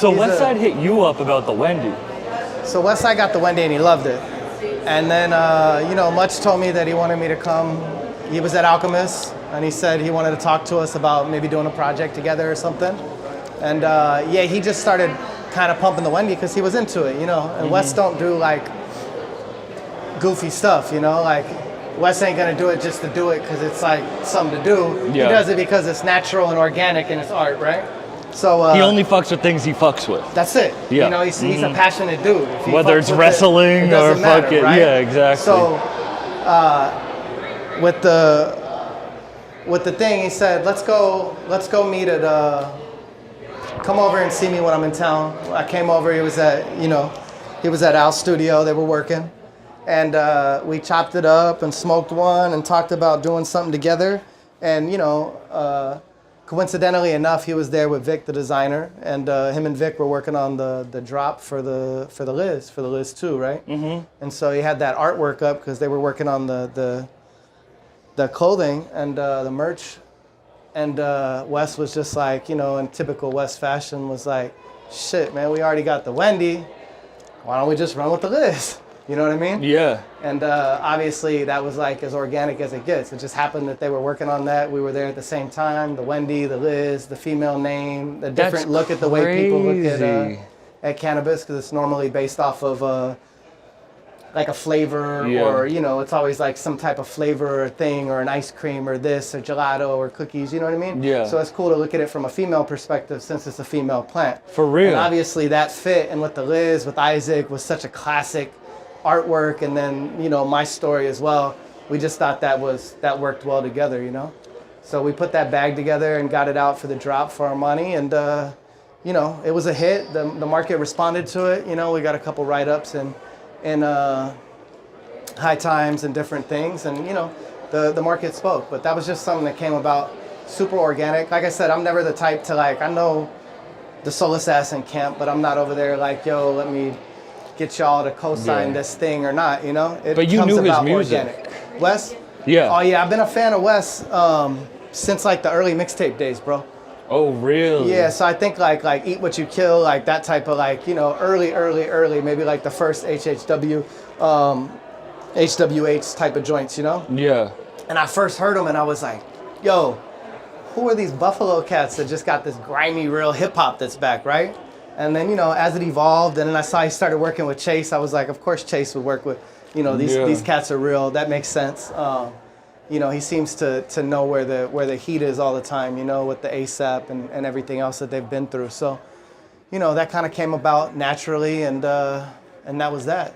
So Westside hit you up about the Wendy. So Westside got the Wendy and he loved it. And then, Much told me that he wanted me to come. He was at Alchemist and he said he wanted to talk to us about maybe doing a project together or something. And he just started kind of pumping the Wendy because he was into it, And Wes don't do like goofy stuff, like Wes ain't gonna do it just to do it because it's like something to do. Yeah. He does it because it's natural and organic and it's art, right? So he only fucks with things he fucks with. That's it. Yeah. He's a passionate dude. Whether it's wrestling or fucking, right? Yeah, exactly. So with the thing, he said, let's go meet at come over and see me when I'm in town. I came over. He was at Al's studio. They were working, and we chopped it up and smoked one and talked about doing something together. And coincidentally enough, he was there with Vic, the designer, and him and Vic were working on the drop for the Liz 2, right? Mm-hmm. And so he had that artwork up because they were working on the clothing and the merch. And Wes was just like, in typical Wes fashion, was like, shit, man, we already got the Wendy. Why don't we just run with the Liz? You know what I mean? Yeah. And obviously that was like as organic as it gets. It just happened that they were working on that. We were there at the same time. The Wendy, the Liz, the female name, the different look at the way people look at cannabis, because it's normally based off of like a flavor or, it's always like some type of flavor or thing or an ice cream or this or gelato or cookies, you know what I mean? Yeah. So it's cool to look at it from a female perspective since it's a female plant. For real. And obviously that fit, and with the Liz, with Isaac, was such a classic artwork, and then my story as well. We just thought that worked well together, So we put that bag together and got it out for the drop for Armani, and it was a hit. The market responded to it. We got a couple write-ups and High Times and different things, and the market spoke. But that was just something that came about super organic. Like I said, I'm never the type to I know the Soul Assassin camp, but I'm not over there like, yo, let me get y'all to co-sign this thing or not, But you knew his music. Organic. Wes? Yeah. Oh yeah, I've been a fan of Wes since like the early mixtape days, bro. Oh really? Yeah, so I think like Eat What You Kill, like that type of early, maybe like the first HHW, HWH type of joints, Yeah. And I first heard them and I was like, yo, who are these Buffalo cats that just got this grimy real hip hop that's back, right? And then, as it evolved, and then I saw he started working with Chase, I was like, of course Chase would work with, these cats are real. That makes sense. He seems to know where the heat is all the time, with the ASAP and everything else that they've been through. So, that kind of came about naturally, and that was that.